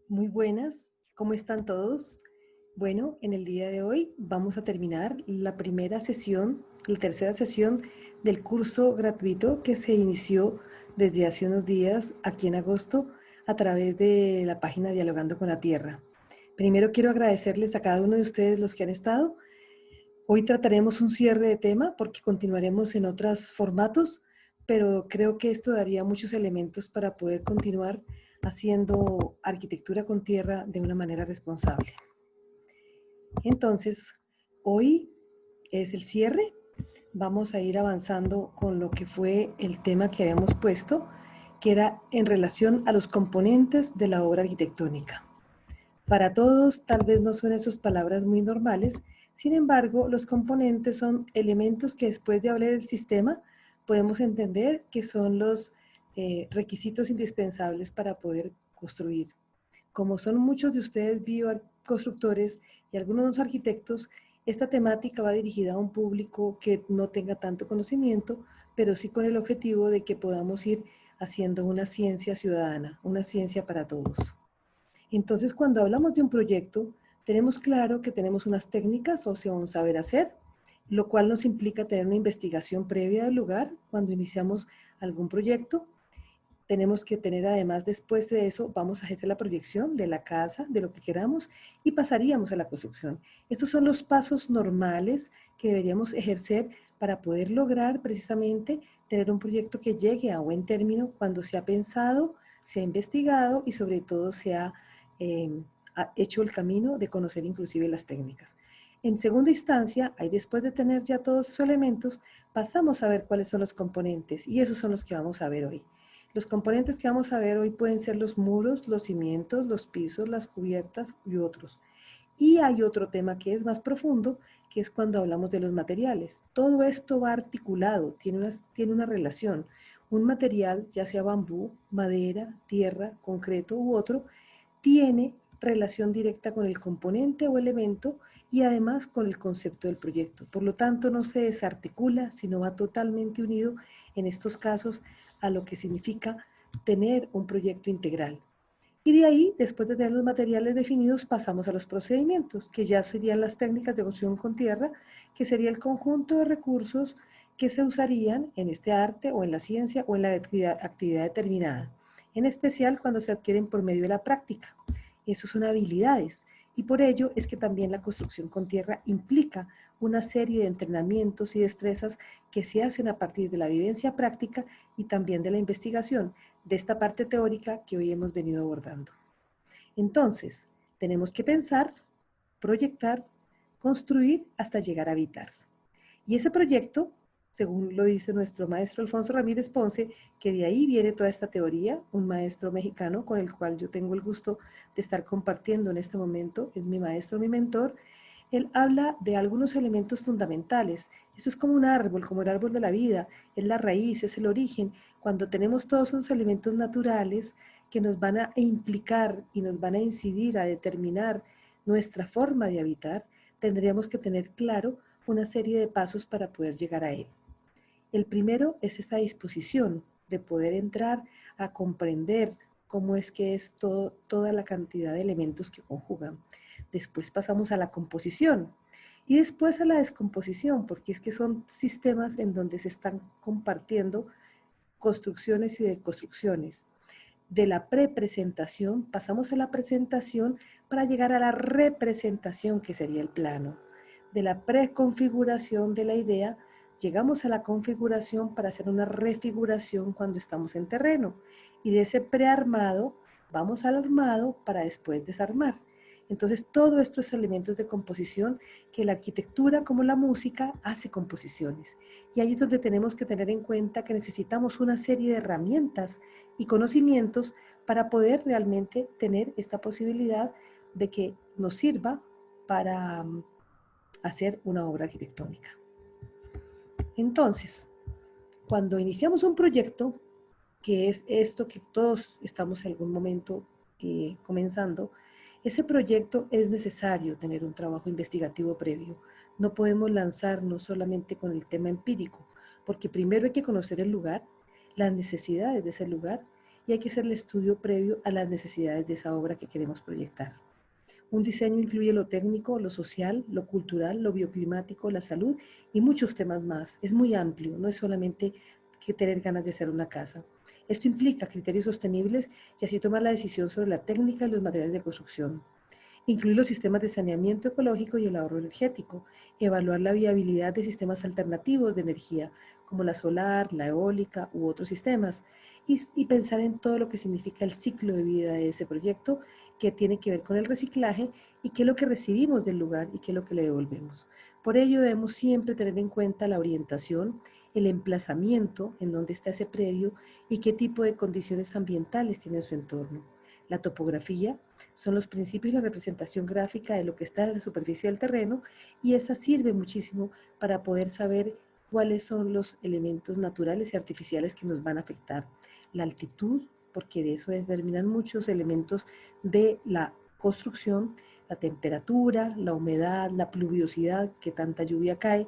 Muy buenas, ¿cómo están todos? Bueno, en el día de hoy vamos a terminar la primera sesión, la tercera sesión del curso gratuito que se inició desde hace unos días aquí en agosto a través de la página Dialogando con la Tierra. Primero quiero agradecerles a cada uno de ustedes los que han estado. Hoy trataremos un cierre de tema porque continuaremos en otros formatos, pero creo que esto daría muchos elementos para poder continuar haciendo arquitectura con tierra de una manera responsable. Entonces, hoy es el cierre. Vamos a ir avanzando con lo que fue el tema que habíamos puesto, que era en relación a los componentes de la obra arquitectónica. Para todos, tal vez no suenen sus palabras muy normales, sin embargo, los componentes son elementos que después de hablar del sistema podemos entender que son los requisitos indispensables para poder construir. Como son muchos de ustedes bioconstructores y algunos arquitectos, esta temática va dirigida a un público que no tenga tanto conocimiento, pero sí con el objetivo de que podamos ir haciendo una ciencia ciudadana, una ciencia para todos. Entonces, cuando hablamos de un proyecto, tenemos claro que tenemos unas técnicas, o sea, un saber hacer, lo cual nos implica tener una investigación previa del lugar cuando iniciamos algún proyecto. Tenemos que tener además, después de eso, vamos a hacer la proyección de la casa, de lo que queramos, y pasaríamos a la construcción. Estos son los pasos normales que deberíamos ejercer para poder lograr precisamente tener un proyecto que llegue a buen término cuando se ha pensado, se ha investigado y sobre todo eh, ha hecho el camino de conocer inclusive las técnicas. En segunda instancia, ahí después de tener ya todos esos elementos, pasamos a ver cuáles son los componentes y esos son los que vamos a ver hoy. Los componentes que vamos a ver hoy pueden ser los muros, los cimientos, los pisos, las cubiertas y otros. Y hay otro tema que es más profundo, que es cuando hablamos de los materiales. Todo esto va articulado, tiene una relación. Un material, ya sea bambú, madera, tierra, concreto u otro, tiene relación directa con el componente o elemento y además con el concepto del proyecto. Por lo tanto, no se desarticula, sino va totalmente unido en estos casos a lo que significa tener un proyecto integral. Y de ahí, después de tener los materiales definidos, pasamos a los procedimientos, que ya serían las técnicas de construcción con tierra, que sería el conjunto de recursos que se usarían en este arte o en la ciencia o en la actividad determinada, en especial cuando se adquieren por medio de la práctica. Eso son habilidades y por ello es que también la construcción con tierra implica una serie de entrenamientos y destrezas que se hacen a partir de la vivencia práctica y también de la investigación de esta parte teórica que hoy hemos venido abordando. Entonces, tenemos que pensar, proyectar, construir hasta llegar a habitar. Y ese proyecto, según lo dice nuestro maestro Alfonso Ramírez Ponce, que de ahí viene toda esta teoría, un maestro mexicano con el cual yo tengo el gusto de estar compartiendo en este momento, es mi maestro, mi mentor. Él habla de algunos elementos fundamentales. Eso es como un árbol, como el árbol de la vida, es la raíz, es el origen. Cuando tenemos todos esos elementos naturales que nos van a implicar y nos van a incidir a determinar nuestra forma de habitar, tendríamos que tener claro una serie de pasos para poder llegar a él. El primero es esa disposición de poder entrar a comprender cómo es que es toda la cantidad de elementos que conjugan. Después pasamos a la composición y después a la descomposición, porque es que son sistemas en donde se están compartiendo construcciones y deconstrucciones. De la prepresentación pasamos a la presentación para llegar a la representación, que sería el plano. De la preconfiguración de la idea llegamos a la configuración para hacer una refiguración cuando estamos en terreno. Y de ese prearmado vamos al armado para después desarmar. Entonces, todo estos elementos de composición que la arquitectura como la música hace composiciones. Y ahí es donde tenemos que tener en cuenta que necesitamos una serie de herramientas y conocimientos para poder realmente tener esta posibilidad de que nos sirva para hacer una obra arquitectónica. Entonces, cuando iniciamos un proyecto, que es esto que todos estamos en algún momento comenzando, ese proyecto es necesario tener un trabajo investigativo previo. No podemos lanzarnos solamente con el tema empírico, porque primero hay que conocer el lugar, las necesidades de ese lugar, y hay que hacer el estudio previo a las necesidades de esa obra que queremos proyectar. Un diseño incluye lo técnico, lo social, lo cultural, lo bioclimático, la salud y muchos temas más. Es muy amplio, no es solamente que tener ganas de hacer una casa. Esto implica criterios sostenibles y así tomar la decisión sobre la técnica y los materiales de construcción. Incluir los sistemas de saneamiento ecológico y el ahorro energético, evaluar la viabilidad de sistemas alternativos de energía, como la solar, la eólica u otros sistemas, y pensar en todo lo que significa el ciclo de vida de ese proyecto, que tiene que ver con el reciclaje y qué es lo que recibimos del lugar y qué es lo que le devolvemos. Por ello debemos siempre tener en cuenta la orientación, el emplazamiento en donde está ese predio y qué tipo de condiciones ambientales tiene su entorno. La topografía son los principios y la representación gráfica de lo que está en la superficie del terreno, y esa sirve muchísimo para poder saber cuáles son los elementos naturales y artificiales que nos van a afectar. La altitud, porque de eso determinan muchos elementos de la construcción, la temperatura, la humedad, la pluviosidad, que tanta lluvia cae,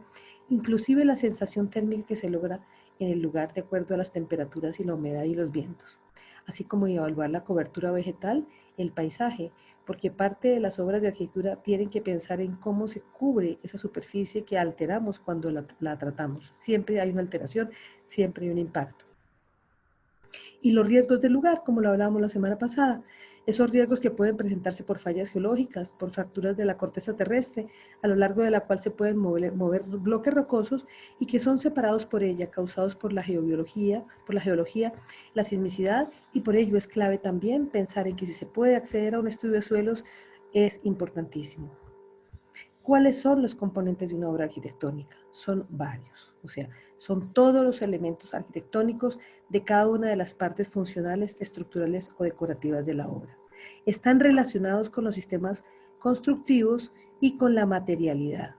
inclusive la sensación térmica que se logra en el lugar de acuerdo a las temperaturas y la humedad y los vientos, así como evaluar la cobertura vegetal, el paisaje, porque parte de las obras de arquitectura tienen que pensar en cómo se cubre esa superficie que alteramos cuando la tratamos. Siempre hay una alteración, siempre hay un impacto. Y los riesgos del lugar, como lo hablábamos la semana pasada, esos riesgos que pueden presentarse por fallas geológicas, por fracturas de la corteza terrestre, a lo largo de la cual se pueden mover bloques rocosos y que son separados por ella, causados por la geología, la sismicidad, y por ello es clave también pensar en que si se puede acceder a un estudio de suelos es importantísimo. ¿Cuáles son los componentes de una obra arquitectónica? Son varios, o sea, son todos los elementos arquitectónicos de cada una de las partes funcionales, estructurales o decorativas de la obra. Están relacionados con los sistemas constructivos y con la materialidad.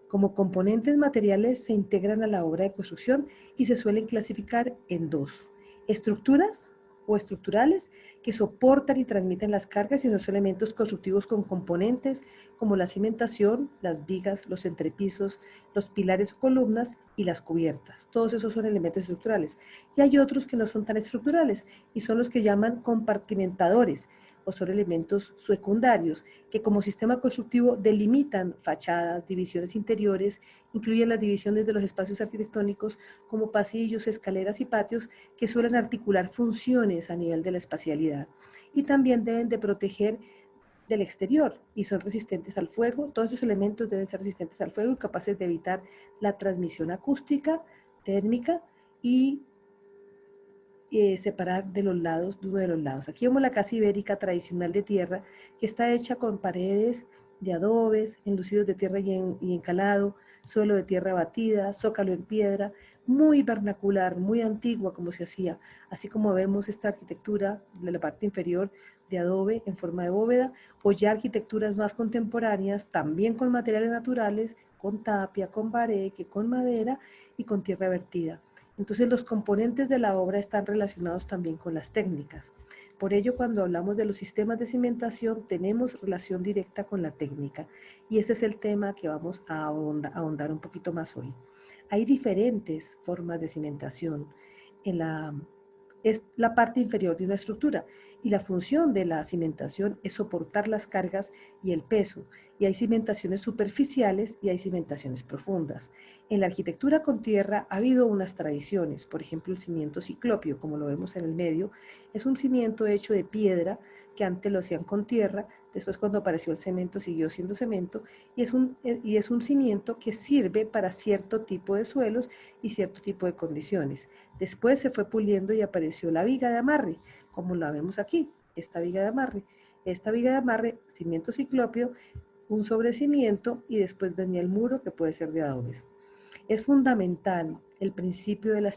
Como componentes materiales se integran a la obra de construcción y se suelen clasificar en dos: estructuras o estructurales, que soportan y transmiten las cargas, y los elementos constructivos con componentes como la cimentación, las vigas, los entrepisos, los pilares o columnas y las cubiertas. Todos esos son elementos estructurales. Y hay otros que no son tan estructurales y son los que llaman compartimentadores, o son elementos secundarios que como sistema constructivo delimitan fachadas, divisiones interiores, incluyen las divisiones de los espacios arquitectónicos como pasillos, escaleras y patios, que suelen articular funciones a nivel de la espacialidad, y también deben de proteger del exterior y son resistentes al fuego. Todos esos elementos deben ser resistentes al fuego y capaces de evitar la transmisión acústica, térmica y separar de los lados, de uno de los lados. Aquí vemos la casa ibérica tradicional de tierra, que está hecha con paredes de adobes, enlucidos de tierra y encalado, suelo de tierra batida, zócalo en piedra, muy vernacular, muy antigua como se hacía, así como vemos esta arquitectura de la parte inferior de adobe en forma de bóveda, o ya arquitecturas más contemporáneas, también con materiales naturales, con tapia, con bareque, con madera y con tierra vertida. Entonces los componentes de la obra están relacionados también con las técnicas. Por ello, cuando hablamos de los sistemas de cimentación, tenemos relación directa con la técnica. Y ese es el tema que vamos a ahondar un poquito más hoy. Hay diferentes formas de cimentación. Es la parte inferior de una estructura, y la función de la cimentación es soportar las cargas y el peso, y hay cimentaciones superficiales y hay cimentaciones profundas. En la arquitectura con tierra ha habido unas tradiciones, por ejemplo el cimiento ciclopio, como lo vemos en el medio, es un cimiento hecho de piedra que antes lo hacían con tierra, después cuando apareció el cemento siguió siendo cemento, y es un cimiento que sirve para cierto tipo de suelos y cierto tipo de condiciones. Después se fue puliendo y apareció la viga de amarre, como la vemos aquí, esta viga de amarre. Esta viga de amarre, cimiento ciclopio, un sobrecimiento, y después venía el muro, que puede ser de adobes. Es fundamental el principio de la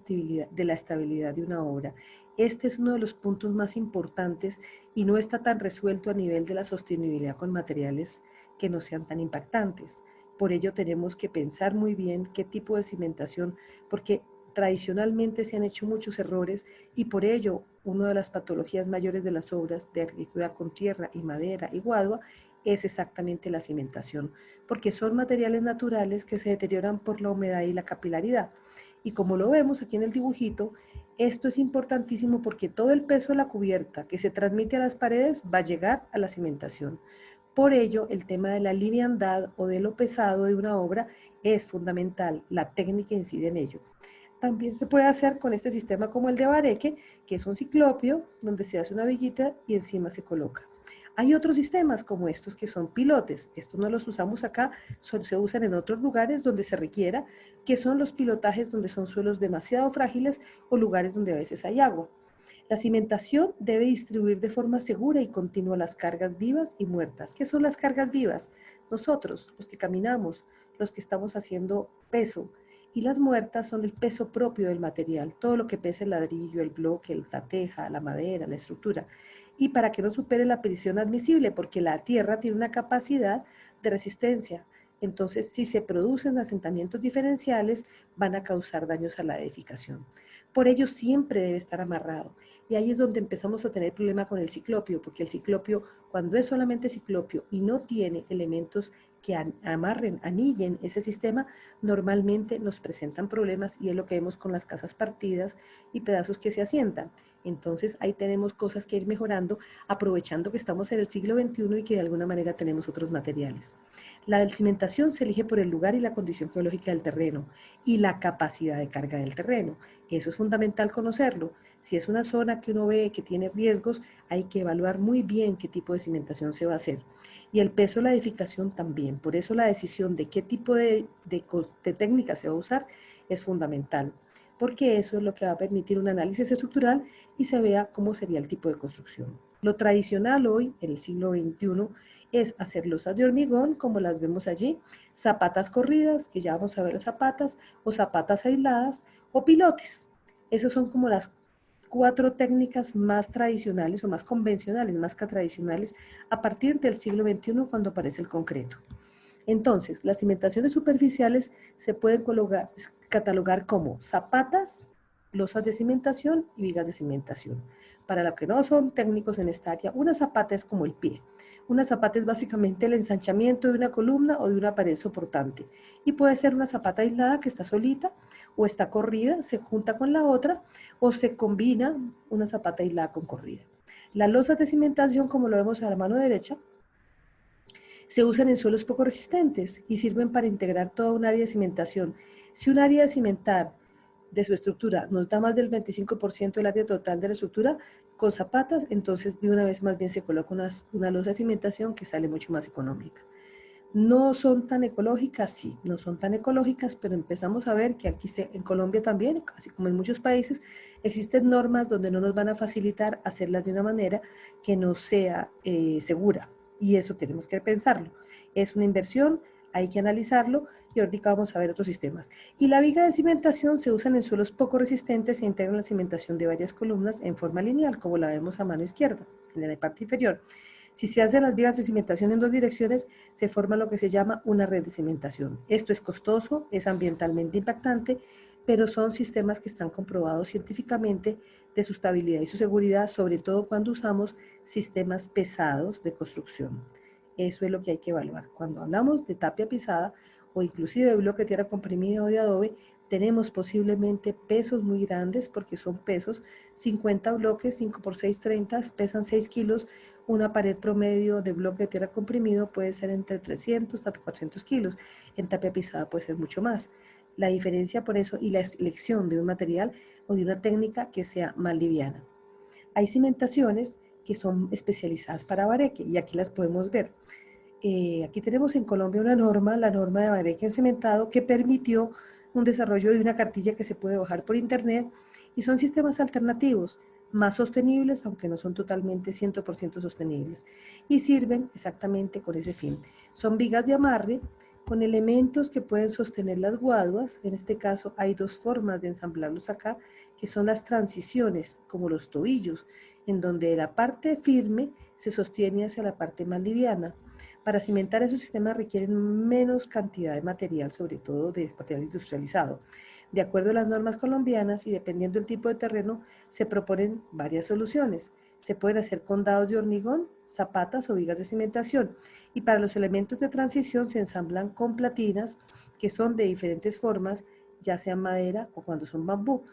estabilidad de una obra. Este es uno de los puntos más importantes y no está tan resuelto a nivel de la sostenibilidad con materiales que no sean tan impactantes. Por ello tenemos que pensar muy bien qué tipo de cimentación, porque tradicionalmente se han hecho muchos errores, y por ello una de las patologías mayores de las obras de arquitectura con tierra y madera y guadua es exactamente la cimentación, porque son materiales naturales que se deterioran por la humedad y la capilaridad. Y como lo vemos aquí en el dibujito, Esto es importantísimo porque todo el peso de la cubierta que se transmite a las paredes va a llegar a la cimentación. Por ello, el tema de la liviandad o de lo pesado de una obra es fundamental. La técnica incide en ello. También se puede hacer con este sistema como el de Bareque, que es un ciclopio donde se hace una viguita y encima se coloca. Hay otros sistemas como estos que son pilotes. Estos no los usamos acá, se usan en otros lugares donde se requiera, que son los pilotajes donde son suelos demasiado frágiles o lugares donde a veces hay agua. La cimentación debe distribuir de forma segura y continua las cargas vivas y muertas. ¿Qué son las cargas vivas? Nosotros, los que caminamos, los que estamos haciendo peso. Y las muertas son el peso propio del material, todo lo que pesa el ladrillo, el bloque, la teja, la madera, la estructura. Y para que no supere la presión admisible, porque la tierra tiene una capacidad de resistencia. Entonces, si se producen asentamientos diferenciales, van a causar daños a la edificación. Por ello, siempre debe estar amarrado. Y ahí es donde empezamos a tener problema con el ciclopio, porque el ciclopio, cuando es solamente ciclopio y no tiene elementos que amarren, anillen ese sistema, normalmente nos presentan problemas y es lo que vemos con las casas partidas y pedazos que se asientan. Entonces ahí tenemos cosas que ir mejorando, aprovechando que estamos en el siglo XXI y que de alguna manera tenemos otros materiales. La cimentación se elige por el lugar y la condición geológica del terreno y la capacidad de carga del terreno. Eso es fundamental conocerlo. Si es una zona que uno ve que tiene riesgos, hay que evaluar muy bien qué tipo de cimentación se va a hacer. Y el peso de la edificación también. Por eso la decisión de qué tipo de técnica se va a usar es fundamental, porque eso es lo que va a permitir un análisis estructural y se vea cómo sería el tipo de construcción. Lo tradicional hoy, en el siglo XXI, es hacer losas de hormigón, como las vemos allí, zapatas corridas, que ya vamos a ver las zapatas, o zapatas aisladas, o pilotes. Esas son como las 4 técnicas más tradicionales o más convencionales, más que tradicionales, a partir del siglo XXI cuando aparece el concreto. Entonces, las cimentaciones superficiales se pueden catalogar como zapatas, losas de cimentación y vigas de cimentación. Para los que no son técnicos en esta área, una zapata es como el pie. Una zapata es básicamente el ensanchamiento de una columna o de una pared soportante. Y puede ser una zapata aislada que está solita o está corrida, se junta con la otra o se combina una zapata aislada con corrida. Las losas de cimentación, como lo vemos a la mano derecha, se usan en suelos poco resistentes y sirven para integrar toda un área de cimentación. Si un área de cimentar de su estructura nos da más del 25% del área total de la estructura con zapatas, entonces de una vez más bien se coloca una losa de cimentación que sale mucho más económica. No son tan ecológicas, sí, no son tan ecológicas, pero empezamos a ver que aquí en Colombia también, así como en muchos países, existen normas donde no nos van a facilitar hacerlas de una manera que no sea segura. Y eso tenemos que pensarlo. Es una inversión, hay que analizarlo y ahorita vamos a ver otros sistemas. Y la viga de cimentación se usa en suelos poco resistentes e integran la cimentación de varias columnas en forma lineal, como la vemos a mano izquierda, en la parte inferior. Si se hacen las vigas de cimentación en 2 direcciones, se forma lo que se llama una red de cimentación. Esto es costoso, es ambientalmente impactante, pero son sistemas que están comprobados científicamente de su estabilidad y su seguridad, sobre todo cuando usamos sistemas pesados de construcción. Eso es lo que hay que evaluar. Cuando hablamos de tapia pisada o inclusive de bloque de tierra comprimida o de adobe, tenemos posiblemente pesos muy grandes porque son pesos, 50 bloques, 5 por 6, 30, pesan 6 kilos, una pared promedio de bloque de tierra comprimido puede ser entre 300 hasta 400 kilos, en tapia pisada puede ser mucho más. La diferencia por eso y la elección de un material o de una técnica que sea más liviana. Hay cimentaciones que son especializadas para bareque y aquí las podemos ver. Aquí tenemos en Colombia una norma, la norma de bareque en cementado, que permitió un desarrollo de una cartilla que se puede bajar por internet y son sistemas alternativos, más sostenibles, aunque no son totalmente 100% sostenibles, y sirven exactamente con ese fin. Son vigas de amarre con elementos que pueden sostener las guaduas. En este caso hay 2 formas de ensamblarlos acá, que son las transiciones, como los tobillos, en donde la parte firme se sostiene hacia la parte más liviana. Para cimentar esos sistemas requieren menos cantidad de material, sobre todo de material industrializado. De acuerdo a las normas colombianas y dependiendo del tipo de terreno, se proponen varias soluciones. Se pueden hacer con dados de hormigón, zapatas o vigas de cimentación. Y para los elementos de transición se ensamblan con platinas que son de diferentes formas, ya sea madera o cuando son bambú.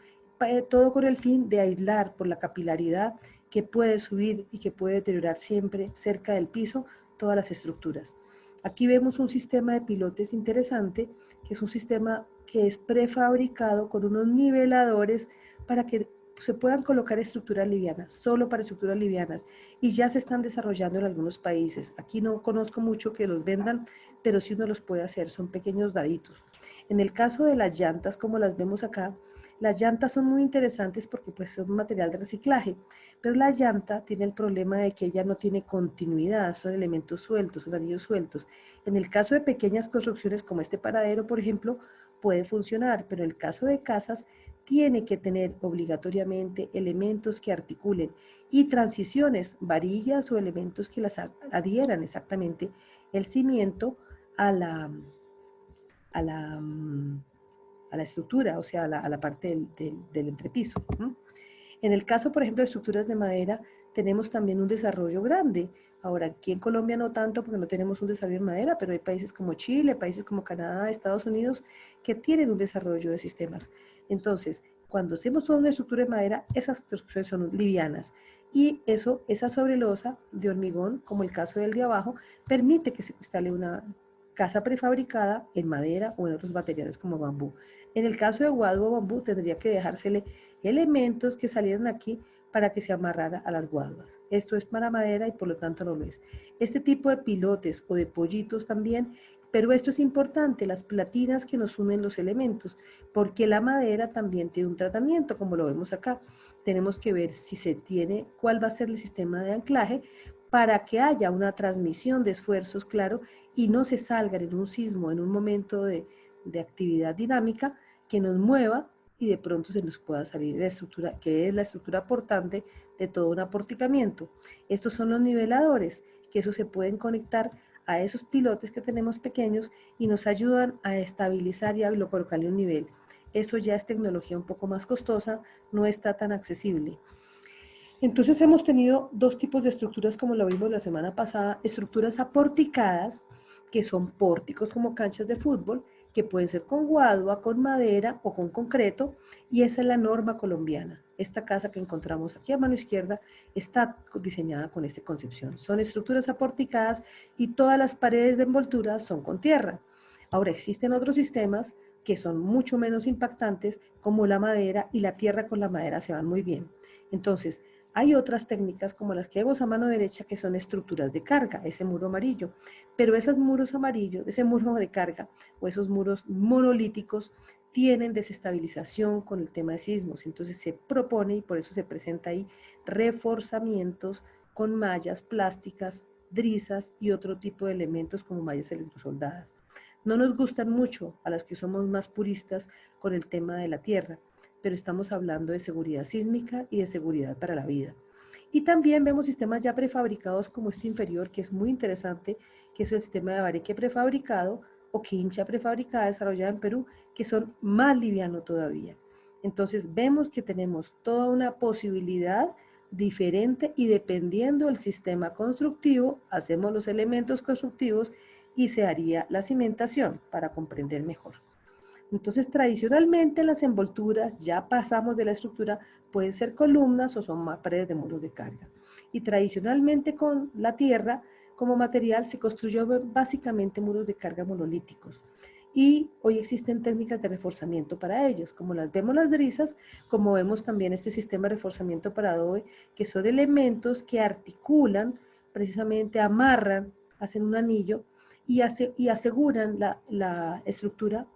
todo con el fin de aislar por la capilaridad que puede subir y que puede deteriorar siempre cerca del piso todas las estructuras. Aquí vemos un sistema de pilotes interesante, que es un sistema que es prefabricado con unos niveladores para que se puedan colocar estructuras livianas, solo para estructuras livianas, y ya se están desarrollando en algunos países. Aquí no conozco mucho que los vendan, pero sí uno los puede hacer, son pequeños daditos. En el caso de las llantas, como las vemos acá, las llantas son muy interesantes porque pues son un material de reciclaje, pero la llanta tiene el problema de que ella no tiene continuidad, son elementos sueltos, son anillos sueltos. En el caso de pequeñas construcciones como este paradero, por ejemplo, puede funcionar, pero en el caso de casas tiene que tener obligatoriamente elementos que articulen y transiciones, varillas o elementos que las adhieran exactamente el cimiento a la, a la, a la estructura, o sea, a la parte del entrepiso. En el caso, por ejemplo, de estructuras de madera, tenemos también un desarrollo grande. Ahora, aquí en Colombia no tanto porque no tenemos un desarrollo en madera, pero hay países como Chile, países como Canadá, Estados Unidos, que tienen un desarrollo de sistemas. Entonces, cuando hacemos toda una estructura de madera, esas construcciones son livianas. Y eso, esa sobrelosa de hormigón, como el caso del de abajo, permite que se instale una casa prefabricada en madera o en otros materiales como bambú. En el caso de guado o bambú, tendría que dejársele elementos que salieran aquí para que se amarrara a las guaduas. Esto es para madera y por lo tanto no lo es. Este tipo de pilotes o de pollitos también, pero esto es importante, las platinas que nos unen los elementos, porque la madera también tiene un tratamiento, como lo vemos acá. Tenemos que ver si se tiene, cuál va a ser el sistema de anclaje para que haya una transmisión de esfuerzos, claro, y no se salga en un sismo, en un momento de actividad dinámica que nos mueva y de pronto se nos pueda salir la estructura, que es la estructura portante de todo un aporticamiento. Estos son los niveladores, que eso se pueden conectar a esos pilotes que tenemos pequeños y nos ayudan a estabilizar y a colocarle un nivel. Eso ya es tecnología un poco más costosa, no está tan accesible. Entonces hemos tenido dos tipos de estructuras como lo vimos la semana pasada, estructuras aporticadas, que son pórticos como canchas de fútbol, que pueden ser con guadua, con madera o con concreto, y esa es la norma colombiana. Esta casa que encontramos aquí a mano izquierda está diseñada con esta concepción. Son estructuras aporticadas y todas las paredes de envoltura son con tierra. Ahora existen otros sistemas que son mucho menos impactantes, como la madera, y la tierra con la madera se van muy bien. Entonces, hay otras técnicas como las que vemos a mano derecha que son estructuras de carga, ese muro amarillo, pero esos muros amarillos, ese muro de carga o esos muros monolíticos tienen desestabilización con el tema de sismos, entonces se propone y por eso se presenta ahí reforzamientos con mallas plásticas, drisas y otro tipo de elementos como mallas electrosoldadas. No nos gustan mucho a las que somos más puristas con el tema de la tierra, pero estamos hablando de seguridad sísmica y de seguridad para la vida. Y también vemos sistemas ya prefabricados como este inferior, que es muy interesante, que es el sistema de bareque prefabricado o quincha prefabricada desarrollada en Perú, que son más livianos todavía. Entonces vemos que tenemos toda una posibilidad diferente y dependiendo del sistema constructivo, hacemos los elementos constructivos y se haría la cimentación para comprender mejor. Entonces, tradicionalmente las envolturas, ya pasamos de la estructura, pueden ser columnas o son paredes de muros de carga. Y tradicionalmente con la tierra como material se construyó básicamente muros de carga monolíticos. Y hoy existen técnicas de reforzamiento para ellos, como las vemos las drisas, como vemos también este sistema de reforzamiento para adobe, que son elementos que articulan, precisamente amarran, hacen un anillo y aseguran la estructura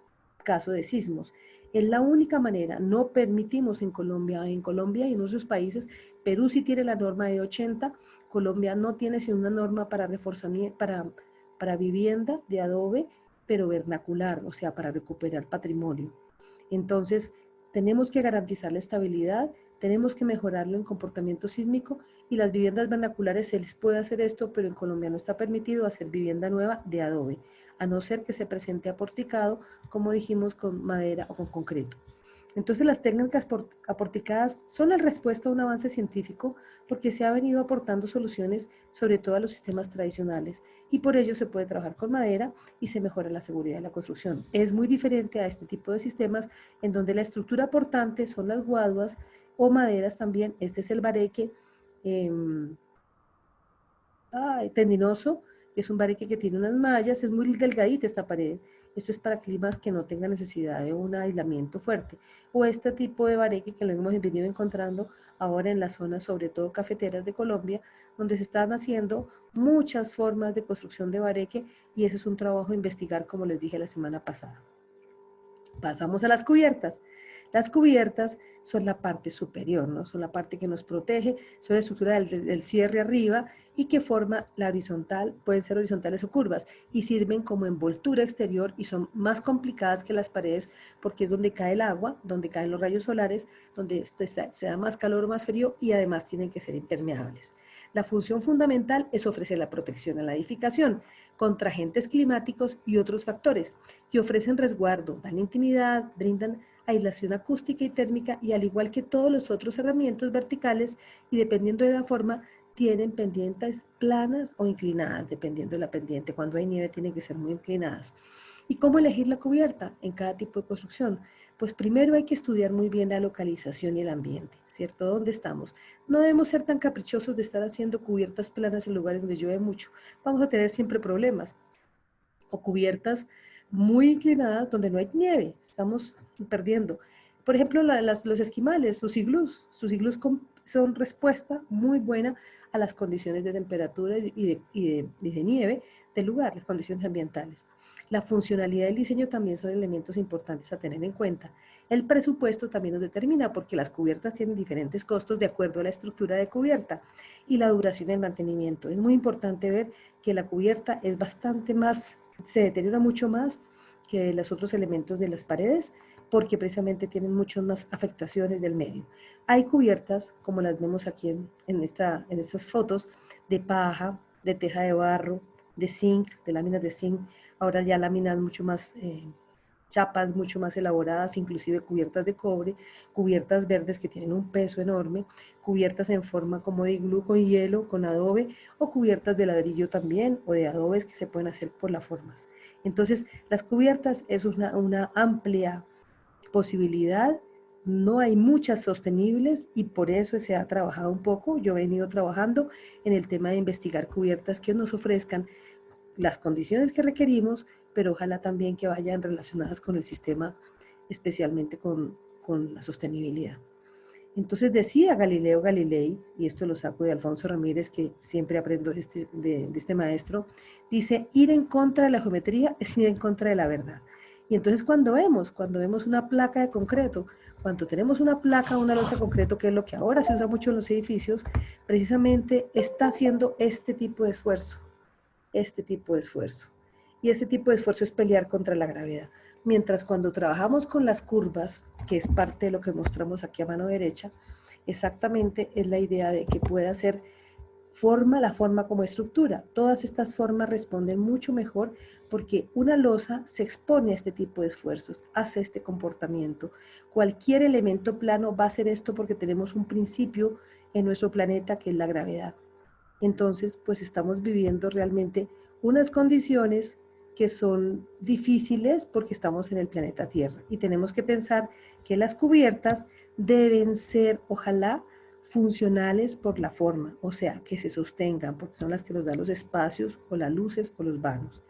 caso de sismos. Es la única manera, no permitimos en Colombia y en otros países, Perú sí tiene la norma de 80, Colombia no tiene sino una norma para reforzamiento, para vivienda de adobe, pero vernacular, o sea, para recuperar patrimonio. Entonces, tenemos que garantizar la estabilidad, tenemos que mejorarlo en comportamiento sísmico y las viviendas vernaculares se les puede hacer esto, pero en Colombia no está permitido hacer vivienda nueva de adobe, a no ser que se presente aporticado, como dijimos, con madera o con concreto. Entonces las técnicas aporticadas son la respuesta a un avance científico porque se ha venido aportando soluciones sobre todo a los sistemas tradicionales y por ello se puede trabajar con madera y se mejora la seguridad de la construcción. Es muy diferente a este tipo de sistemas en donde la estructura aportante son las guaduas o maderas también. Este es el bareque tendinoso, que es un bareque que tiene unas mallas, es muy delgadita esta pared. Esto es para climas que no tengan necesidad de un aislamiento fuerte. O este tipo de bareque que lo hemos venido encontrando ahora en las zonas, sobre todo cafeteras de Colombia, donde se están haciendo muchas formas de construcción de bareque y eso es un trabajo a investigar, como les dije la semana pasada. Pasamos a las cubiertas. Las cubiertas son la parte superior, ¿no? Son la parte que nos protege, son la estructura del cierre arriba y que forma la horizontal, pueden ser horizontales o curvas, y sirven como envoltura exterior y son más complicadas que las paredes porque es donde cae el agua, donde caen los rayos solares, donde se da más calor o más frío y además tienen que ser impermeables. La función fundamental es ofrecer la protección a la edificación contra agentes climáticos y otros factores y ofrecen resguardo, dan intimidad, brindan aislación acústica y térmica y al igual que todos los otros herramientas verticales y dependiendo de la forma tienen pendientes planas o inclinadas, dependiendo de la pendiente. Cuando hay nieve tienen que ser muy inclinadas. ¿Y cómo elegir la cubierta en cada tipo de construcción? Pues primero hay que estudiar muy bien la localización y el ambiente, ¿cierto? ¿Dónde estamos? No debemos ser tan caprichosos de estar haciendo cubiertas planas en lugares donde llueve mucho. Vamos a tener siempre problemas. O cubiertas muy inclinadas donde no hay nieve, estamos perdiendo. Por ejemplo, los esquimales, sus iglús son respuesta muy buena a las condiciones de temperatura y de nieve del lugar, las condiciones ambientales. La funcionalidad del diseño también son elementos importantes a tener en cuenta. El presupuesto también nos determina porque las cubiertas tienen diferentes costos de acuerdo a la estructura de cubierta y la duración del mantenimiento. Es muy importante ver que la cubierta es bastante más, se deteriora mucho más que los otros elementos de las paredes porque precisamente tienen muchas más afectaciones del medio. Hay cubiertas, como las vemos aquí en estas fotos, de paja, de teja de barro, de zinc, de láminas de zinc, ahora ya láminas mucho más, chapas mucho más elaboradas, inclusive cubiertas de cobre, cubiertas verdes que tienen un peso enorme, cubiertas en forma como de iglú con hielo, con adobe, o cubiertas de ladrillo también, o de adobes que se pueden hacer por las formas. Entonces, las cubiertas es una amplia posibilidad, no hay muchas sostenibles y por eso se ha trabajado un poco. Yo he venido trabajando en el tema de investigar cubiertas que nos ofrezcan las condiciones que requerimos, pero ojalá también que vayan relacionadas con el sistema, especialmente con la sostenibilidad. Entonces decía Galileo Galilei, y esto lo saco de Alfonso Ramírez, que siempre aprendo de este maestro, dice, ir en contra de la geometría es ir en contra de la verdad. Y entonces cuando vemos una placa de concreto, cuando tenemos una placa, una losa de concreto, que es lo que ahora se usa mucho en los edificios, precisamente está haciendo este tipo de esfuerzo, este tipo de esfuerzo. Y este tipo de esfuerzo es pelear contra la gravedad. Mientras cuando trabajamos con las curvas, que es parte de lo que mostramos aquí a mano derecha, exactamente es la idea de que pueda ser la forma como estructura. Todas estas formas responden mucho mejor porque una losa se expone a este tipo de esfuerzos, hace este comportamiento. Cualquier elemento plano va a hacer esto porque tenemos un principio en nuestro planeta que es la gravedad. Entonces, pues estamos viviendo realmente unas condiciones que son difíciles porque estamos en el planeta Tierra y tenemos que pensar que las cubiertas deben ser, ojalá, funcionales por la forma, o sea, que se sostengan porque son las que nos dan los espacios o las luces o los vanos.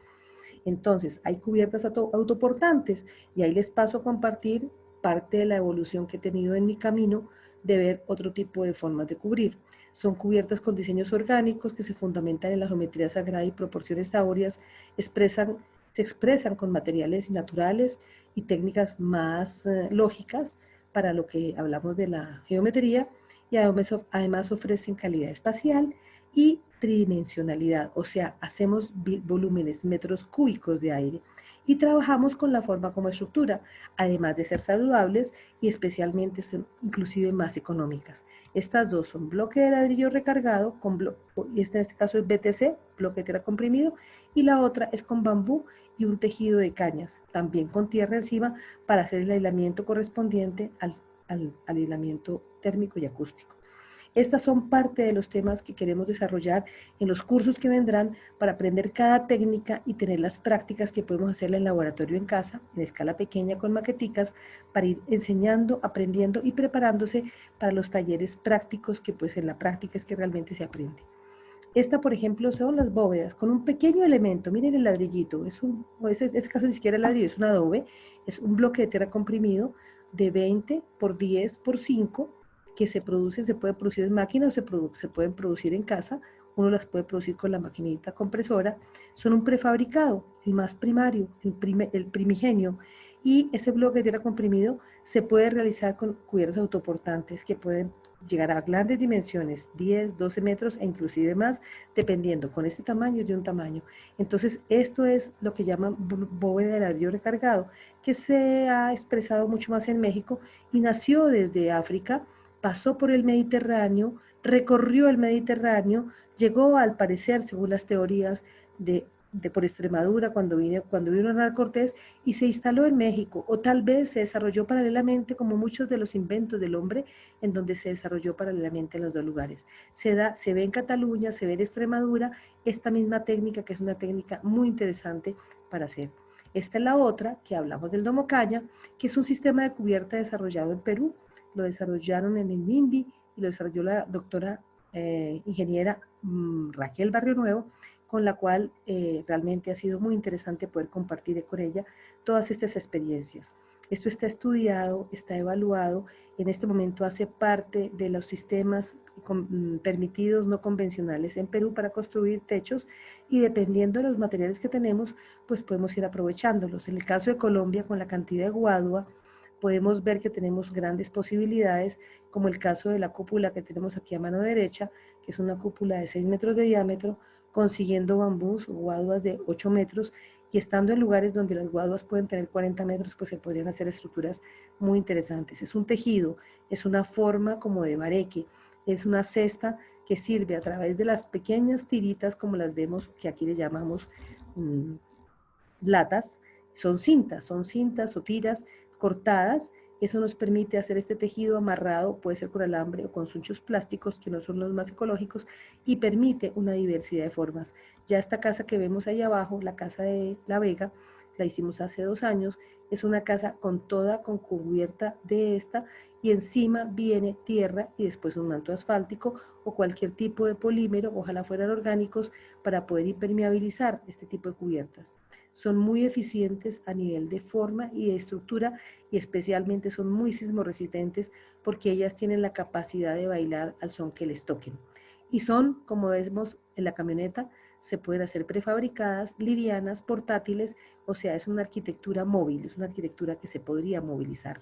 Entonces, hay cubiertas autoportantes y ahí les paso a compartir parte de la evolución que he tenido en mi camino de ver otro tipo de formas de cubrir. Son cubiertas con diseños orgánicos que se fundamentan en la geometría sagrada y proporciones áureas, se expresan con materiales naturales y técnicas más lógicas para lo que hablamos de la geometría y además ofrecen calidad espacial y tridimensionalidad, o sea, hacemos volúmenes, metros cúbicos de aire y trabajamos con la forma como estructura, además de ser saludables y especialmente son inclusive más económicas. Estas dos son bloque de ladrillo recargado, y en este caso es BTC, bloque de tierra comprimido, y la otra es con bambú y un tejido de cañas, también con tierra encima para hacer el aislamiento correspondiente al aislamiento térmico y acústico. Estas son parte de los temas que queremos desarrollar en los cursos que vendrán para aprender cada técnica y tener las prácticas que podemos hacerla en laboratorio en casa, en escala pequeña con maqueticas, para ir enseñando, aprendiendo y preparándose para los talleres prácticos que pues en la práctica es que realmente se aprende. Esta, por ejemplo, son las bóvedas con un pequeño elemento. Miren el ladrillito. Este caso ni siquiera es ladrillo, es un adobe. Es un bloque de tierra comprimido de 20 por 10 por 5 que se puede producir en máquina o se pueden producir en casa. Uno las puede producir con la maquinita compresora. Son un prefabricado, el más primario, el primigenio. Y ese bloque de tierra comprimido se puede realizar con cubiertas autoportantes que pueden llegar a grandes dimensiones, 10, 12 metros e inclusive más, dependiendo con este tamaño de un tamaño. Entonces, esto es lo que llaman bóveda de ladrillo recargado, que se ha expresado mucho más en México y nació desde África, pasó por el Mediterráneo, recorrió el Mediterráneo, llegó al parecer, según las teorías por Extremadura cuando vino Hernán Cortés y se instaló en México, o tal vez se desarrolló paralelamente como muchos de los inventos del hombre, en donde se desarrolló paralelamente en los dos lugares. Se ve en Cataluña, se ve en Extremadura, esta misma técnica que es una técnica muy interesante para hacer. Esta es la otra, que hablamos del Domocaya, que es un sistema de cubierta desarrollado en Perú, lo desarrollaron en el INVI y lo desarrolló la doctora ingeniera Raquel Barrio Nuevo, con la cual realmente ha sido muy interesante poder compartir con ella todas estas experiencias. Esto está estudiado, está evaluado, en este momento hace parte de los sistemas permitidos no convencionales en Perú para construir techos y dependiendo de los materiales que tenemos, pues podemos ir aprovechándolos. En el caso de Colombia, con la cantidad de guadua, podemos ver que tenemos grandes posibilidades, como el caso de la cúpula que tenemos aquí a mano derecha, que es una cúpula de 6 metros de diámetro, consiguiendo bambús o guaduas de 8 metros y estando en lugares donde las guaduas pueden tener 40 metros, pues se podrían hacer estructuras muy interesantes. Es un tejido, es una forma como de bareque, es una cesta que sirve a través de las pequeñas tiritas, como las vemos, que aquí le llamamos latas, son cintas o tiras cortadas. Eso nos permite hacer este tejido amarrado, puede ser con alambre o con sunchos plásticos, que no son los más ecológicos, y permite una diversidad de formas. Ya esta casa que vemos ahí abajo, la casa de La Vega, la hicimos hace 2 años, es una casa con cubierta de esta, y encima viene tierra y después un manto asfáltico o cualquier tipo de polímero, ojalá fueran orgánicos, para poder impermeabilizar este tipo de cubiertas. Son muy eficientes a nivel de forma y de estructura y especialmente son muy sismoresistentes porque ellas tienen la capacidad de bailar al son que les toquen. Y son, como vemos en la camioneta, se pueden hacer prefabricadas, livianas, portátiles, o sea, es una arquitectura móvil, es una arquitectura que se podría movilizar.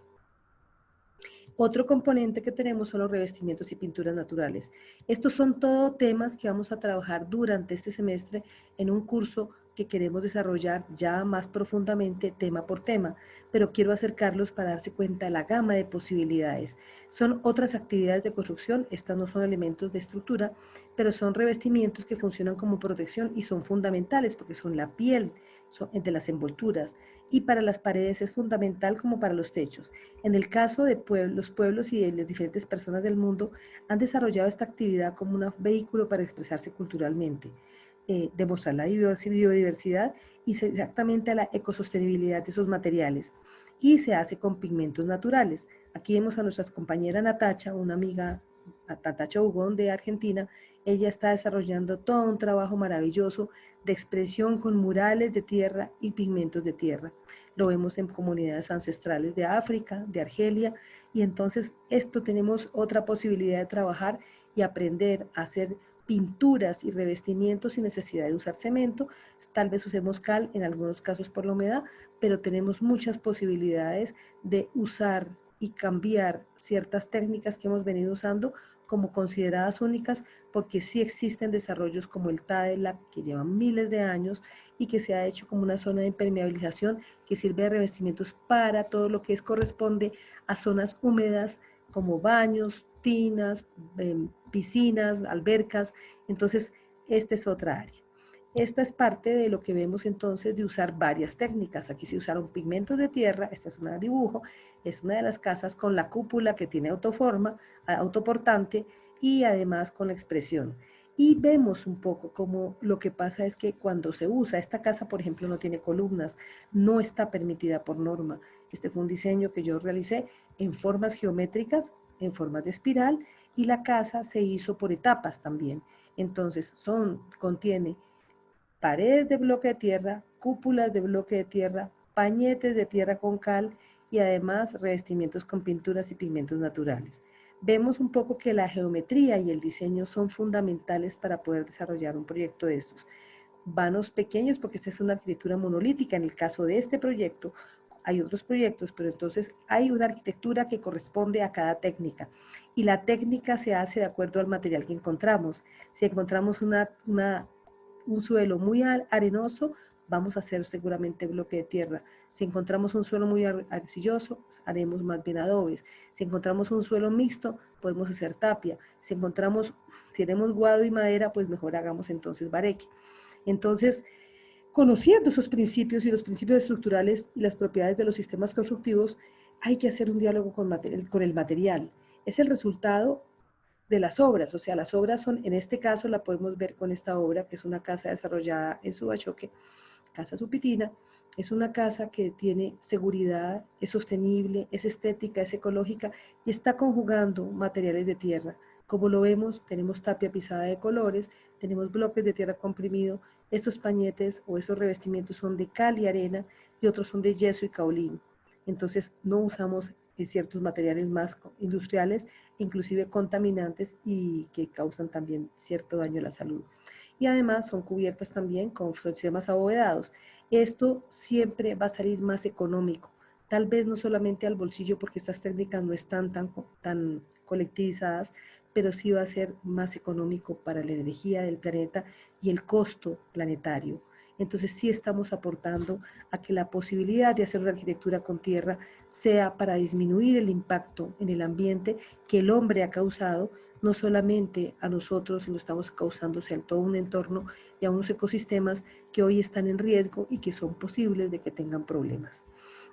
Otro componente que tenemos son los revestimientos y pinturas naturales. Estos son todos temas que vamos a trabajar durante este semestre en un curso que queremos desarrollar ya más profundamente tema por tema, pero quiero acercarlos para darse cuenta de la gama de posibilidades. Son otras actividades de construcción, estas no son elementos de estructura, pero son revestimientos que funcionan como protección y son fundamentales porque son la piel de las envolturas y para las paredes es fundamental como para los techos. En el caso de los pueblos y de las diferentes personas del mundo han desarrollado esta actividad como un vehículo para expresarse culturalmente, demostrar la biodiversidad y exactamente a la ecosostenibilidad de esos materiales. Y se hace con pigmentos naturales. Aquí vemos a nuestra compañera Natacha, una amiga, Natacha Ugón de Argentina. Ella está desarrollando todo un trabajo maravilloso de expresión con murales de tierra y pigmentos de tierra. Lo vemos en comunidades ancestrales de África, de Argelia, y entonces esto tenemos otra posibilidad de trabajar y aprender a hacer pinturas y revestimientos sin necesidad de usar cemento. Tal vez usemos cal en algunos casos por la humedad, pero tenemos muchas posibilidades de usar y cambiar ciertas técnicas que hemos venido usando como consideradas únicas porque sí existen desarrollos como el TADELAC que llevan miles de años y que se ha hecho como una zona de impermeabilización que sirve de revestimientos para todo lo que corresponde a zonas húmedas como baños, tinas, piscinas, albercas. Entonces, esta es otra área. Esta es parte de lo que vemos entonces de usar varias técnicas. Aquí se usaron pigmentos de tierra, esta es una dibujo, es una de las casas con la cúpula que tiene autoforma, autoportante y además con la expresión. Y vemos un poco cómo lo que pasa es que cuando se usa, esta casa por ejemplo no tiene columnas, no está permitida por norma. Este fue un diseño que yo realicé en formas geométricas, en formas de espiral, y la casa se hizo por etapas también. Entonces contiene paredes de bloque de tierra, cúpulas de bloque de tierra, pañetes de tierra con cal y además revestimientos con pinturas y pigmentos naturales. Vemos un poco que la geometría y el diseño son fundamentales para poder desarrollar un proyecto de estos. Vanos pequeños, porque esta es una arquitectura monolítica. En el caso de este proyecto, hay otros proyectos, pero entonces hay una arquitectura que corresponde a cada técnica. Y la técnica se hace de acuerdo al material que encontramos. Si encontramos un suelo muy arenoso, vamos a hacer seguramente bloque de tierra. Si encontramos un suelo muy arcilloso, haremos más bien adobes. Si encontramos un suelo mixto, podemos hacer tapia. Si tenemos guado y madera, pues mejor hagamos entonces bareque. Entonces, conociendo esos principios y los principios estructurales y las propiedades de los sistemas constructivos, hay que hacer un diálogo con el material. Es el resultado de las obras, o sea, las obras son, en este caso la podemos ver con esta obra, que es una casa desarrollada en Subachoque, Casa Supitina. Es una casa que tiene seguridad, es sostenible, es estética, es ecológica y está conjugando materiales de tierra. Como lo vemos, tenemos tapia pisada de colores, tenemos bloques de tierra comprimido, estos pañetes o esos revestimientos son de cal y arena y otros son de yeso y caolín. Entonces no usamos ciertos materiales más industriales, inclusive contaminantes y que causan también cierto daño a la salud. Y además son cubiertas también con sistemas abovedados. Esto siempre va a salir más económico, tal vez no solamente al bolsillo porque estas técnicas no están tan colectivizadas, pero sí va a ser más económico para la energía del planeta y el costo planetario. Entonces sí estamos aportando a que la posibilidad de hacer una arquitectura con tierra sea para disminuir el impacto en el ambiente que el hombre ha causado, no solamente a nosotros, sino estamos causando a todo un entorno y a unos ecosistemas que hoy están en riesgo y que son posibles de que tengan problemas.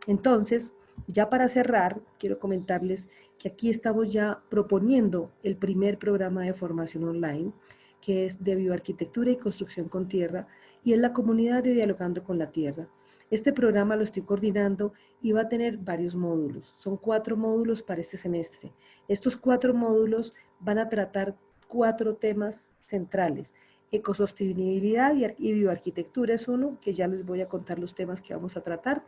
Entonces, ya para cerrar, quiero comentarles que aquí estamos ya proponiendo el primer programa de formación online, que es de bioarquitectura y construcción con tierra, y es la comunidad de Dialogando con la Tierra. Este programa lo estoy coordinando y va a tener varios módulos. Son 4 módulos para este semestre. Estos 4 módulos van a tratar 4 temas centrales. Ecosostenibilidad y bioarquitectura es uno, que ya les voy a contar los temas que vamos a tratar.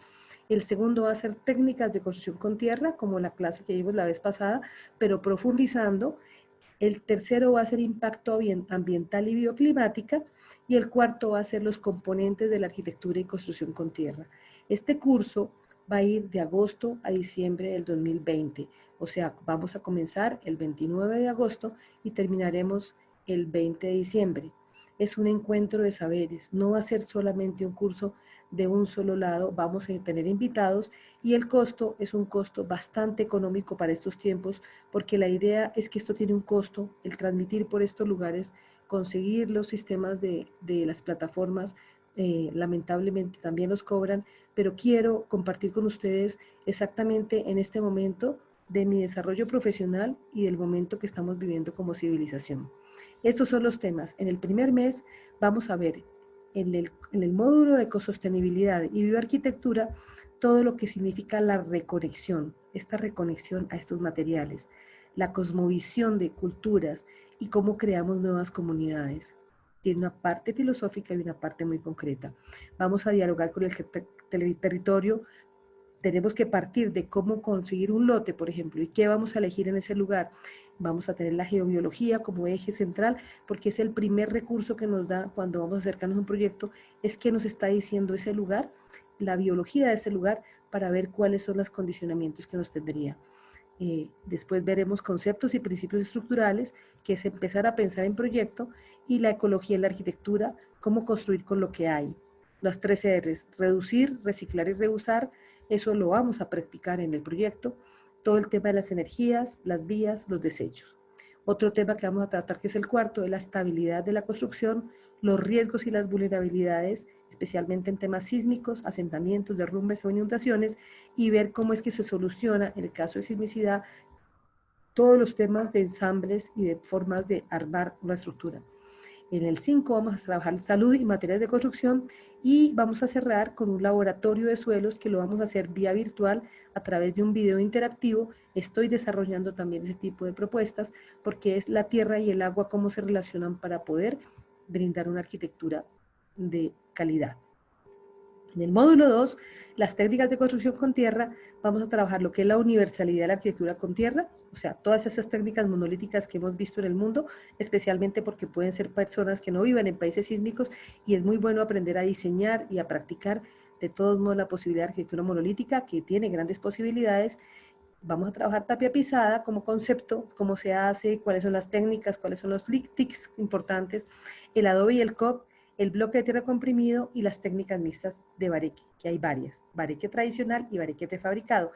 El segundo va a ser técnicas de construcción con tierra, como la clase que vimos la vez pasada, pero profundizando. El tercero va a ser impacto ambiental y bioclimática. Y el cuarto va a ser los componentes de la arquitectura y construcción con tierra. Este curso va a ir de agosto a diciembre del 2020. O sea, vamos a comenzar el 29 de agosto y terminaremos el 20 de diciembre. Es un encuentro de saberes, no va a ser solamente un curso de un solo lado, vamos a tener invitados y el costo es un costo bastante económico para estos tiempos porque la idea es que esto tiene un costo, el transmitir por estos lugares, conseguir los sistemas de las plataformas, lamentablemente también los cobran, pero quiero compartir con ustedes exactamente en este momento de mi desarrollo profesional y del momento que estamos viviendo como civilización. Estos son los temas. En el primer mes vamos a ver en el módulo de ecosostenibilidad y bioarquitectura todo lo que significa la reconexión, esta reconexión a estos materiales, la cosmovisión de culturas y cómo creamos nuevas comunidades. Tiene una parte filosófica y una parte muy concreta. Vamos a dialogar con el territorio. Tenemos que partir de cómo conseguir un lote, por ejemplo, y qué vamos a elegir en ese lugar. Vamos a tener la geobiología como eje central, porque es el primer recurso que nos da cuando vamos a acercarnos a un proyecto, es qué nos está diciendo ese lugar, la biología de ese lugar, para ver cuáles son los condicionamientos que nos tendría. Después veremos conceptos y principios estructurales, que es empezar a pensar en proyecto, y la ecología en la arquitectura, cómo construir con lo que hay. Las 3 R's, reducir, reciclar y reusar, eso lo vamos a practicar en el proyecto. Todo el tema de las energías, las vías, los desechos. Otro tema que vamos a tratar, que es el cuarto, es la estabilidad de la construcción, los riesgos y las vulnerabilidades, especialmente en temas sísmicos, asentamientos, derrumbes o inundaciones, y ver cómo es que se soluciona, en el caso de sismicidad, todos los temas de ensambles y de formas de armar una estructura. En el 5 vamos a trabajar salud y materiales de construcción, y vamos a cerrar con un laboratorio de suelos que lo vamos a hacer vía virtual a través de un video interactivo. Estoy desarrollando también ese tipo de propuestas porque es la tierra y el agua cómo se relacionan para poder brindar una arquitectura de calidad. En el módulo 2, las técnicas de construcción con tierra, vamos a trabajar lo que es la universalidad de la arquitectura con tierra, o sea, todas esas técnicas monolíticas que hemos visto en el mundo, especialmente porque pueden ser personas que no vivan en países sísmicos, y es muy bueno aprender a diseñar y a practicar de todos modos la posibilidad de arquitectura monolítica, que tiene grandes posibilidades. Vamos a trabajar tapia pisada como concepto, cómo se hace, cuáles son las técnicas, cuáles son los tics importantes, el adobe y el COP, el bloque de tierra comprimido y las técnicas mixtas de bareque, que hay varias, bareque tradicional y bareque prefabricado.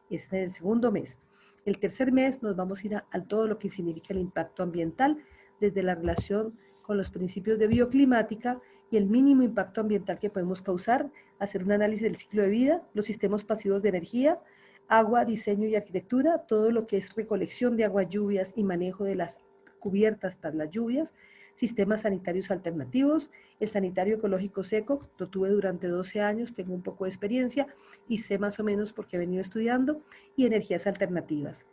Es en el segundo mes. El tercer mes nos vamos a ir a todo lo que significa el impacto ambiental, desde la relación con los principios de bioclimática y el mínimo impacto ambiental que podemos causar, hacer un análisis del ciclo de vida, los sistemas pasivos de energía, agua, diseño y arquitectura, todo lo que es recolección de agua, lluvias y manejo de las cubiertas para las lluvias, sistemas sanitarios alternativos, el sanitario ecológico seco, lo tuve durante 12 años, tengo un poco de experiencia y sé más o menos porque he venido estudiando, y energías alternativas.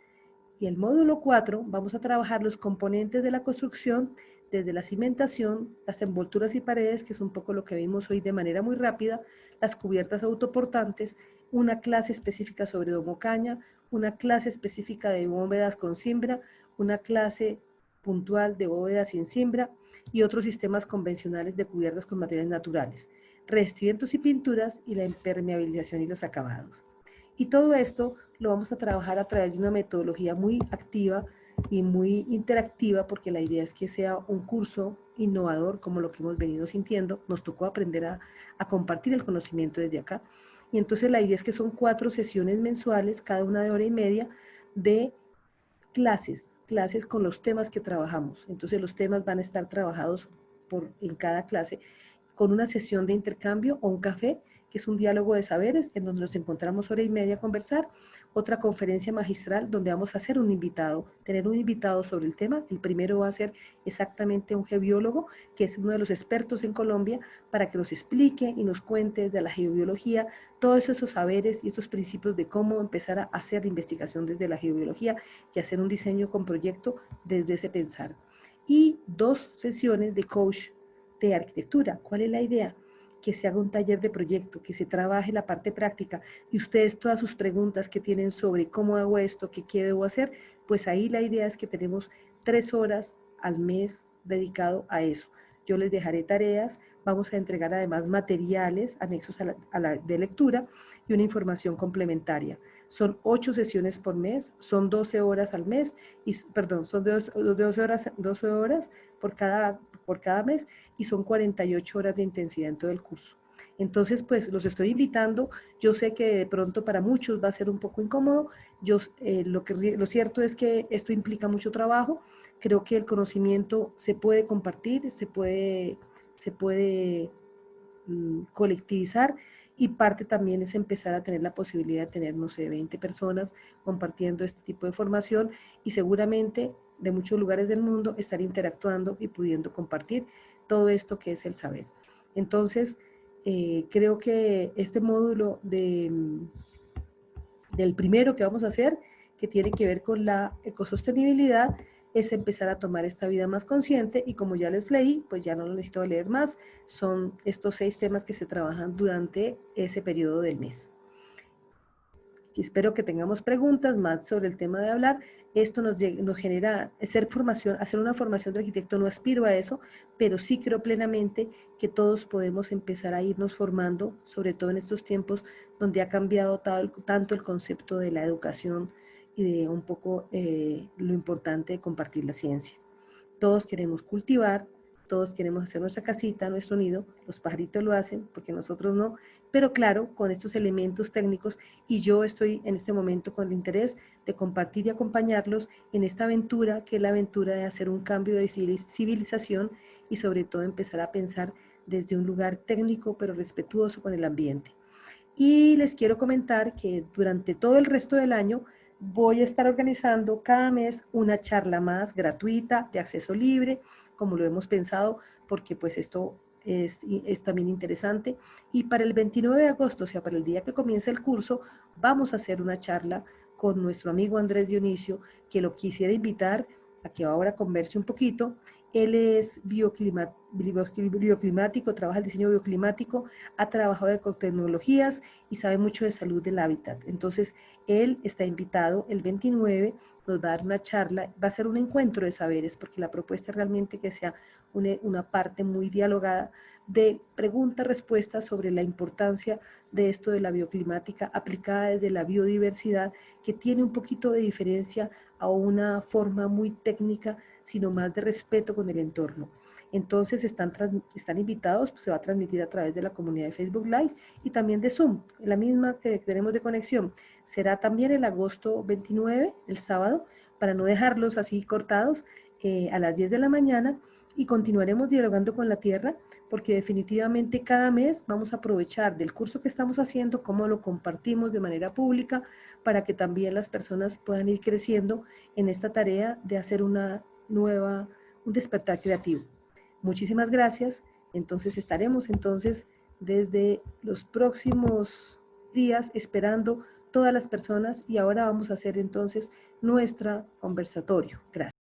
Y el módulo 4 vamos a trabajar los componentes de la construcción, desde la cimentación, las envolturas y paredes, que es un poco lo que vimos hoy de manera muy rápida, las cubiertas autoportantes, una clase específica sobre domocaña, una clase específica de bóvedas con cimbra, una clase puntual de bóvedas sin cimbra y otros sistemas convencionales de cubiertas con materiales naturales, revestimientos y pinturas, y la impermeabilización y los acabados. Y todo esto lo vamos a trabajar a través de una metodología muy activa y muy interactiva, porque la idea es que sea un curso innovador, como lo que hemos venido sintiendo. Nos tocó aprender a compartir el conocimiento desde acá. Y entonces la idea es que son 4 sesiones mensuales, cada una de hora y media, de clases con los temas que trabajamos. Entonces los temas van a estar trabajados en cada clase, con una sesión de intercambio o un café, que es un diálogo de saberes, en donde nos encontramos hora y media a conversar, otra conferencia magistral donde vamos a hacer un invitado, tener un invitado sobre el tema. El primero va a ser exactamente un geobiólogo, que es uno de los expertos en Colombia, para que nos explique y nos cuente desde la geobiología todos esos saberes y esos principios de cómo empezar a hacer investigación desde la geobiología y hacer un diseño con proyecto desde ese pensar. Y 2 sesiones de coach de arquitectura. ¿Cuál es la idea? Que se haga un taller de proyecto, que se trabaje la parte práctica, y ustedes todas sus preguntas que tienen sobre cómo hago esto, qué debo hacer, pues ahí la idea es que tenemos 3 horas al mes dedicado a eso. Yo les dejaré tareas, vamos a entregar además materiales anexos a la de lectura y una información complementaria. Son 8 sesiones por mes, son 12 horas al mes, y, perdón, son 12 horas por cada mes, y son 48 horas de intensidad en todo el curso. Entonces, pues los estoy invitando. Yo sé que de pronto para muchos va a ser un poco incómodo. Lo cierto es que esto implica mucho trabajo. Creo que el conocimiento se puede compartir, se puede colectivizar, y parte también es empezar a tener la posibilidad de tener, no sé, 20 personas compartiendo este tipo de formación, y seguramente de muchos lugares del mundo estar interactuando y pudiendo compartir todo esto que es el saber. Entonces, creo que este módulo del primero que vamos a hacer, que tiene que ver con la ecosostenibilidad, es empezar a tomar esta vida más consciente, y como ya les leí, pues ya no lo necesito leer más, son estos 6 temas que se trabajan durante ese periodo del mes. Y espero que tengamos preguntas más sobre el tema de hablar. Esto nos genera hacer una formación de arquitecto. No aspiro a eso, pero sí creo plenamente que todos podemos empezar a irnos formando, sobre todo en estos tiempos donde ha cambiado tanto el concepto de la educación y de un poco lo importante de compartir la ciencia. Todos queremos cultivar, todos queremos hacer nuestra casita, nuestro nido, los pajaritos lo hacen porque nosotros no, pero claro, con estos elementos técnicos, y yo estoy en este momento con el interés de compartir y acompañarlos en esta aventura, que es la aventura de hacer un cambio de civilización y sobre todo empezar a pensar desde un lugar técnico pero respetuoso con el ambiente. Y les quiero comentar que durante todo el resto del año voy a estar organizando cada mes una charla más gratuita, de acceso libre, como lo hemos pensado, porque pues esto es también interesante. Y para el 29 de agosto, o sea, para el día que comienza el curso, vamos a hacer una charla con nuestro amigo Andrés Dionisio, que lo quisiera invitar a que ahora converse un poquito. Él es bioclimático, trabaja el diseño bioclimático, ha trabajado de ecotecnologías y sabe mucho de salud del hábitat. Entonces, él está invitado el 29, nos va a dar una charla, va a ser un encuentro de saberes, porque la propuesta es realmente que sea una parte muy dialogada de preguntas-respuestas sobre la importancia de esto de la bioclimática aplicada desde la biodiversidad, que tiene un poquito de diferencia a una forma muy técnica, sino más de respeto con el entorno. Entonces están invitados, pues se va a transmitir a través de la comunidad de Facebook Live y también de Zoom, la misma que tenemos de conexión. Será también el agosto 29, el sábado, para no dejarlos así cortados, a las 10 de la mañana, y continuaremos dialogando con la tierra, porque definitivamente cada mes vamos a aprovechar del curso que estamos haciendo, cómo lo compartimos de manera pública, para que también las personas puedan ir creciendo en esta tarea de hacer un despertar creativo. Muchísimas gracias. Entonces estaremos desde los próximos días esperando todas las personas, y ahora vamos a hacer entonces nuestra conversatorio. Gracias.